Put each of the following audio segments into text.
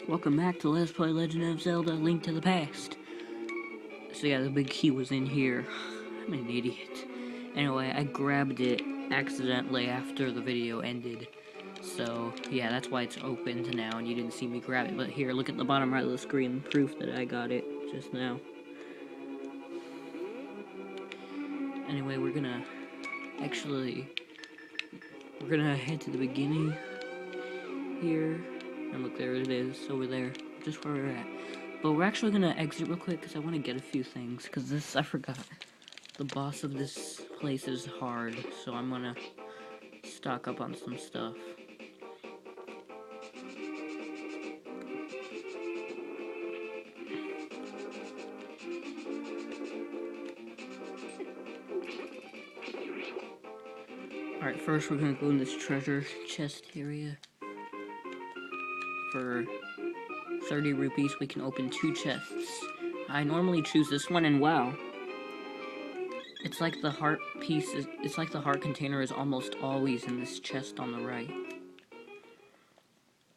Welcome back to Let's Play Legend of Zelda: Link to the Past. So yeah, the big key was in here. I'm an idiot. Anyway, I grabbed it accidentally after the video ended. So yeah, that's why it's opened now and you didn't see me grab it. But here, look at the bottom right of the screen, proof that I got it just now. Anyway, we're gonna head to the beginning here. And look, there it is, over there, just where we're at. But we're actually gonna exit real quick because I want to get a few things. Because I forgot. The boss of this place is hard, so I'm gonna stock up on some stuff. Alright, first we're gonna go in this treasure chest area. For 30 rupees, we can open 2 chests. I normally choose this one, and wow. It's like the heart piece it's like the heart container is almost always in this chest on the right.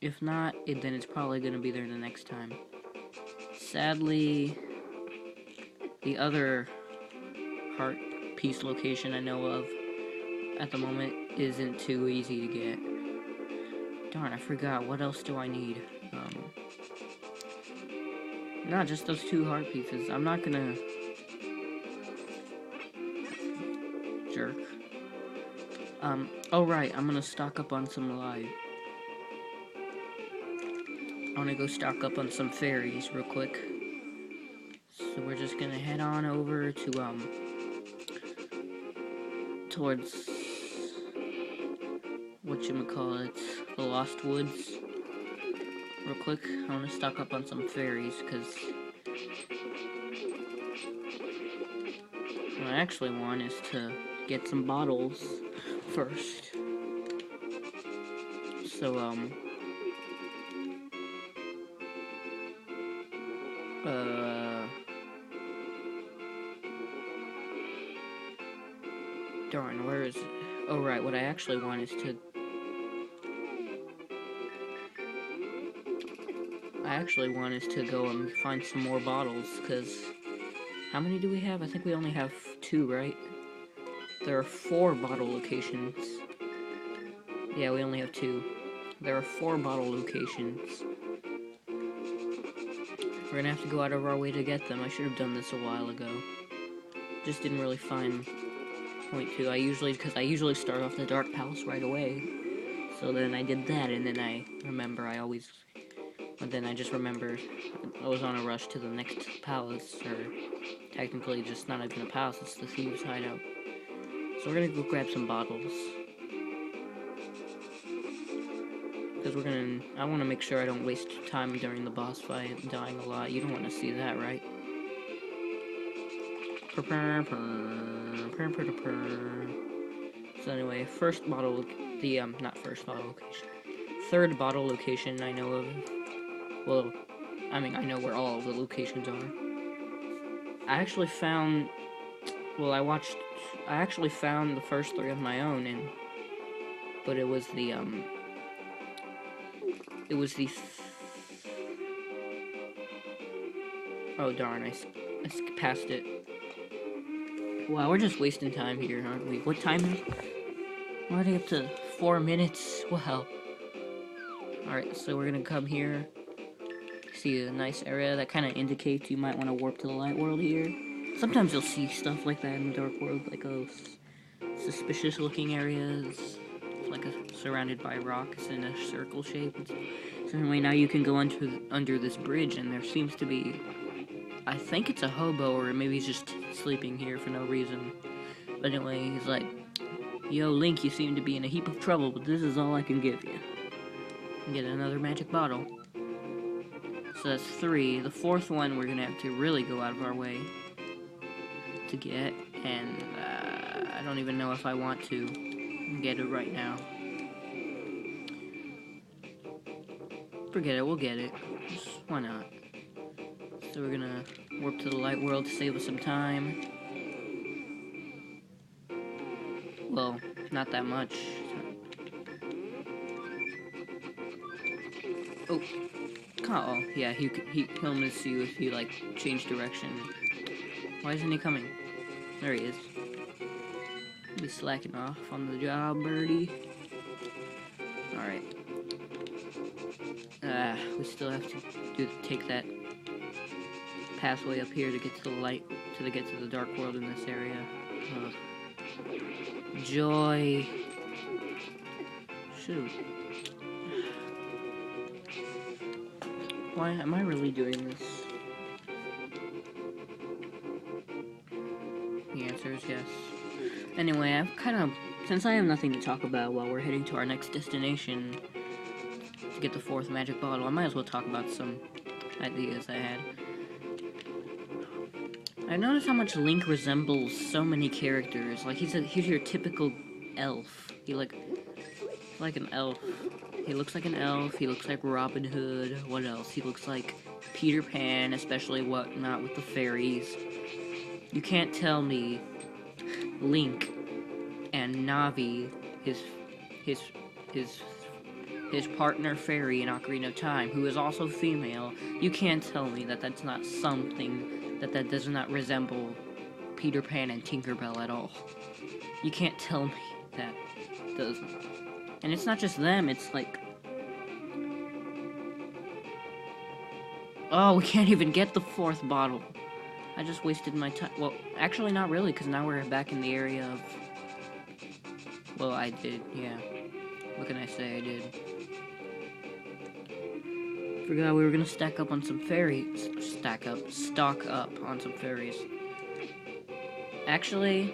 If not, then it's probably gonna be there the next time. Sadly, the other heart piece location I know of at the moment isn't too easy to get. Darn, I forgot. What else do I need? Not just those 2 heart pieces. I'm not gonna... Jerk. Oh right, I'm gonna stock up on some light. I wanna go stock up on some fairies real quick. So we're just gonna head on over to, towards... whatchamacallit, the Lost Woods. Real quick, I wanna stock up on some fairies, because... what I actually want is to get some bottles first. So, darn, where is it? Oh, right, what I actually want is to... go and find some more bottles, because... how many do we have? I think we only have 2, right? There are 4 bottle locations. Yeah, we only have 2. There are 4 bottle locations. We're gonna have to go out of our way to get them. I should have done this a while ago. Just didn't really find point to. Because I usually start off the Dark Palace right away. So then I did that, and then but then I just remembered I was on a rush to the next palace, or technically just not even a palace, it's the Thieves Hideout. So we're gonna go grab some bottles. Because I want to make sure I don't waste time during the boss fight, dying a lot. You don't want to see that, right? So anyway, third bottle location I know of. Well, I mean, I know where all of the locations are. I actually found the first 3 on my own, but it was the, oh darn, I passed it. Wow, we're just wasting time here, aren't we? What time is it? We're already up to 4 minutes. Wow. Alright, so we're gonna come here. See a nice area that kind of indicates you might want to warp to the light world here. Sometimes you'll see stuff like that in the dark world, like those suspicious looking areas, like surrounded by rocks in a circle shape. So anyway, now you can go under this bridge, and there seems to be, I think it's a hobo, or maybe he's just sleeping here for no reason. But anyway, he's like, "Yo, Link, you seem to be in a heap of trouble, but this is all I can give you." And get another magic bottle. So that's 3. The 4th one we're gonna have to really go out of our way to get, and I don't even know if I want to get it right now. Forget it, we'll get it. Just, why not? So we're gonna warp to the light world to save us some time. Well, not that much. Oh, Oh, yeah, he'll miss you if you, like, change direction. Why isn't he coming? There he is. Be slacking off on the job, birdie. Alright. We still have to take that pathway up here to get to the light, to get to the dark world in this area. Joy. Shoot. Why am I really doing this? The answer is yes. Anyway, I've since I have nothing to talk about while we're heading to our next destination to get the 4th magic bottle, I might as well talk about some ideas I had. I noticed how much Link resembles so many characters. Like, he's your typical elf. He's like an elf. He looks like an elf. He looks like Robin Hood. What else? He looks like Peter Pan, especially whatnot with the fairies. You can't tell me Link and Navi, his partner fairy in Ocarina of Time, who is also female. You can't tell me that that's not something that does not resemble Peter Pan and Tinkerbell at all. You can't tell me that doesn't. And it's not just them, it's like... Oh, we can't even get the 4th bottle. I just wasted my time. Well, actually not really, because now we're back in the area of... Well, I did, yeah. What can I say? I did. Forgot we were gonna stock up on some fairies. Stock up on some fairies. Actually,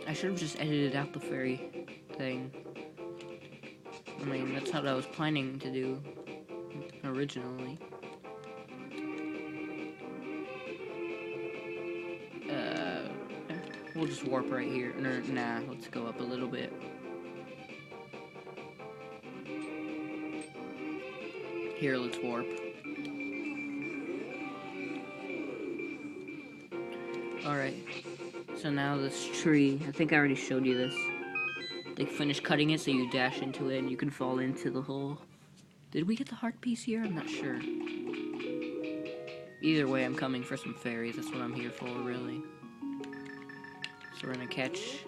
I should have just edited out the fairy thing. I mean, that's what I was planning to do originally. We'll just warp right here. Nah, let's go up a little bit. Here, let's warp. Alright. So now this tree, I think I already showed you this. They finished cutting it, so you dash into it and you can fall into the hole. Did we get the heart piece here? I'm not sure. Either way, I'm coming for some fairies. That's what I'm here for, really. So we're gonna catch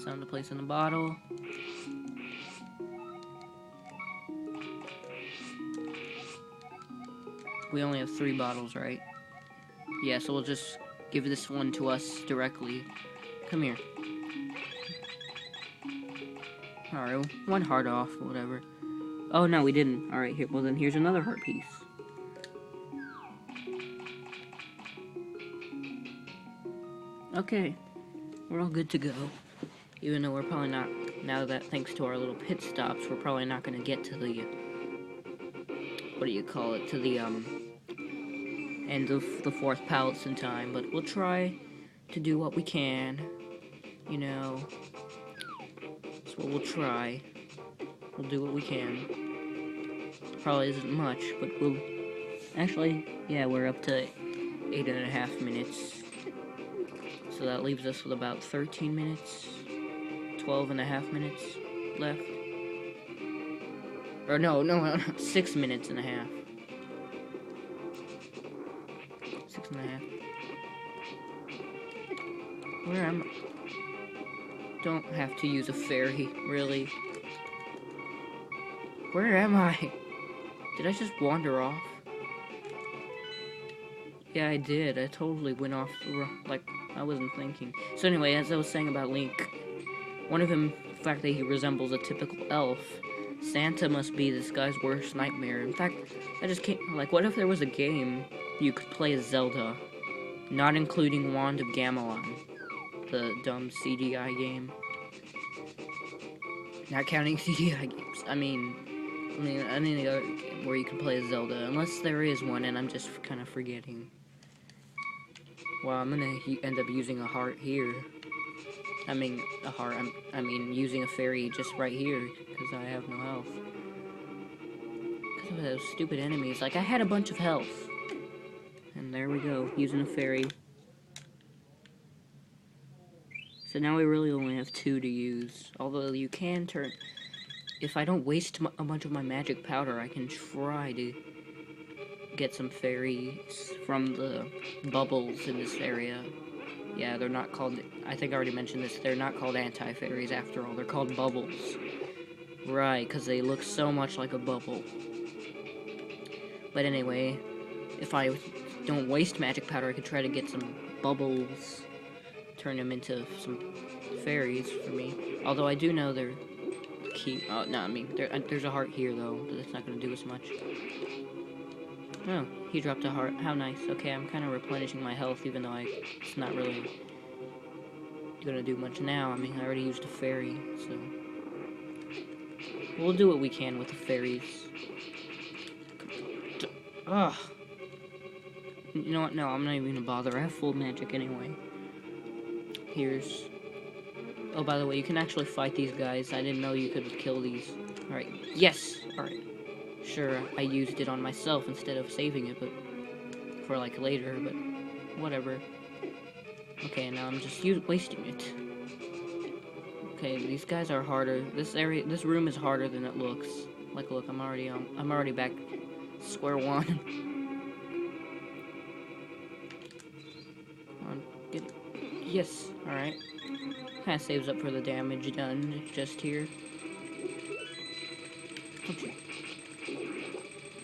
some to place in the bottle. We only have 3 bottles, right? Yeah, so we'll just give this one to us directly. Come here. Alright, 1 heart off, whatever. Oh, no, we didn't. Alright, here. Well, then here's another heart piece. Okay. We're all good to go. Even though we're probably not... Now that, thanks to our little pit stops, we're probably not going to get to the... What do you call it? To the, end of the 4th palace in time. But we'll try to do what we can. You know... That's what we'll try. We'll do what we can. Probably isn't much, but we'll... Actually, yeah, we're up to 8.5 minutes. So that leaves us with about 13 minutes, 12.5 minutes left. Or no, 6 minutes and a half. 6.5. Where am I? Don't have to use a fairy, really. Where am I? Did I just wander off? Yeah, I did. I totally went off the like, I wasn't thinking. So anyway, as I was saying about Link, one of him, the fact that he resembles a typical elf, Santa must be this guy's worst nightmare. In fact, I just can't, like, what if there was a game you could play as Zelda, not including Wand of Gamelon, the dumb CGI game? Not counting CGI games. I mean, any other game where you can play as Zelda, unless there is one and I'm just kind of forgetting. Well, I'm gonna end up using a heart here. I mean, a heart, I mean, using a fairy just right here, because I have no health. Because of those stupid enemies. Like, I had a bunch of health. And there we go, using a fairy. So now we really only have 2 to use. Although you can turn... If I don't waste a bunch of my magic powder, I can try to get some fairies from the bubbles in this area. Yeah, they're not called, I think I already mentioned this, they're not called anti-fairies after all, they're called bubbles. Right, because they look so much like a bubble. But anyway, if I don't waste magic powder, I could try to get some bubbles, turn them into some fairies for me. Although I do know they're key. Oh, no, I mean, there's a heart here, though, but that's not going to do as much. Oh, he dropped a heart. How nice. Okay, I'm kind of replenishing my health, even though it's not really going to do much now. I mean, I already used a fairy, so we'll do what we can with the fairies. Ugh. You know what? No, I'm not even going to bother. I have full magic anyway. Here's... Oh, by the way, you can actually fight these guys. I didn't know you could kill these. Alright. Yes! Alright. Sure, I used it on myself instead of saving it, but... For, like, later, but... Whatever. Okay, now I'm just wasting it. Okay, these guys are harder. This room is harder than it looks. Like, look, I'm already back square one. Come on, get it. Yes! Alright. Kind of saves up for the damage done just here. Okay.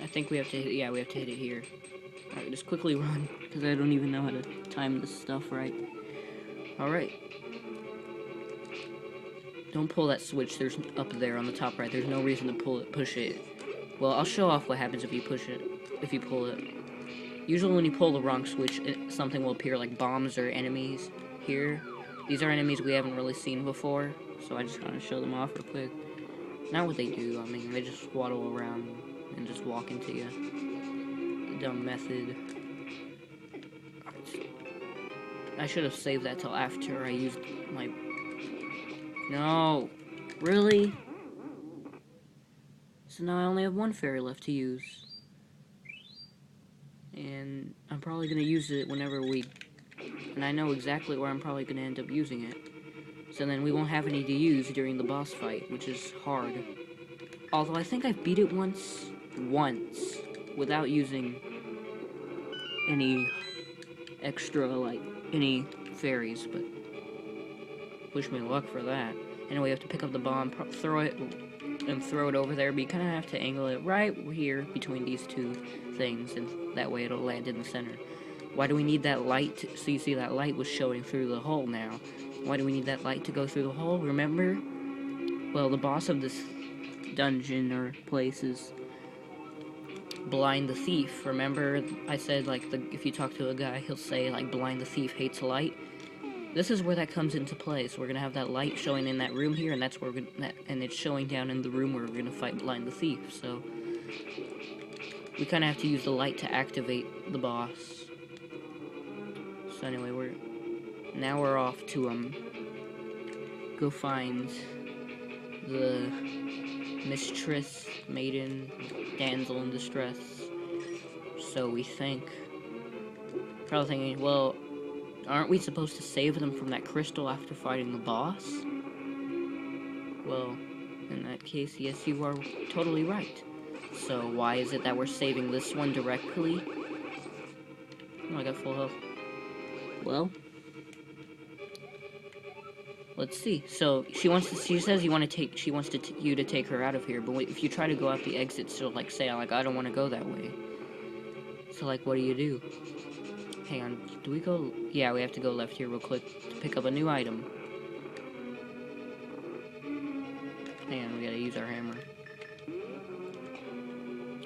I think we have to hit it. Yeah, we have to hit it here. Alright, just quickly run, because I don't even know how to time this stuff right. Alright. Don't pull that switch. There's up there on the top right. There's no reason to push it. Well, I'll show off what happens if you push it. If you pull it. Usually when you pull the wrong switch, something will appear like bombs or enemies here. These are enemies we haven't really seen before, so I just kind of show them off real quick. Not what they do, I mean, they just waddle around and just walk into you. The dumb method. I should have saved that till after I used my... No! Really? So now I only have one fairy left to use. And I'm probably going to use it whenever we... And I know exactly where I'm probably going to end up using it. So then we won't have any to use during the boss fight, which is hard. Although I think I beat it once, without using any extra, like, any fairies, but wish me luck for that. Anyway, you have to pick up the bomb, throw it over there, but you kind of have to angle it right here between these two things, and that way it'll land in the center. Why do we need that light? So you see that light was showing through the hole now. Why do we need that light to go through the hole? Remember? Well, the boss of this dungeon or place is Blind the Thief. Remember I said, like, if you talk to a guy, he'll say, like, Blind the Thief hates light? This is where that comes into play. So we're gonna have that light showing in that room here, and that's where and it's showing down in the room where we're gonna fight Blind the Thief. So we kind of have to use the light to activate the boss. So anyway, we're off to go find the mistress, maiden, damsel in distress. So we think. Probably thinking, well, aren't we supposed to save them from that crystal after fighting the boss? Well, in that case, yes, you are totally right. So why is it that we're saving this one directly? Oh, I got full health. Well, let's see. So she says you want to take. She wants you to take her out of here. But if you try to go out the exit, she'll like say like I don't want to go that way. So like, what do you do? Hang on. Do we go? Yeah, we have to go left here real quick to pick up a new item. Hang on, we gotta use our hammer.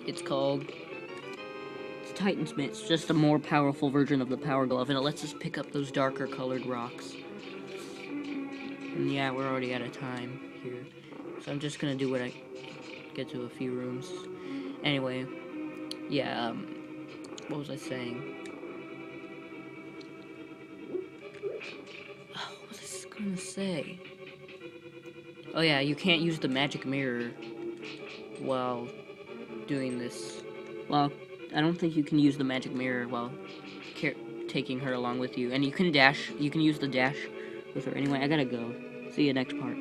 It's called. Titan's Mitt. It's just a more powerful version of the Power Glove, and it lets us pick up those darker colored rocks. And yeah, we're already out of time here. So I'm just gonna do what I get to a few rooms. Anyway, yeah, what was I saying? Oh, what was I gonna say? Oh yeah, you can't use the magic mirror while doing this. Well, I don't think you can use the magic mirror while taking her along with you. And you can use the dash with her. Anyway, I gotta go. See you next part.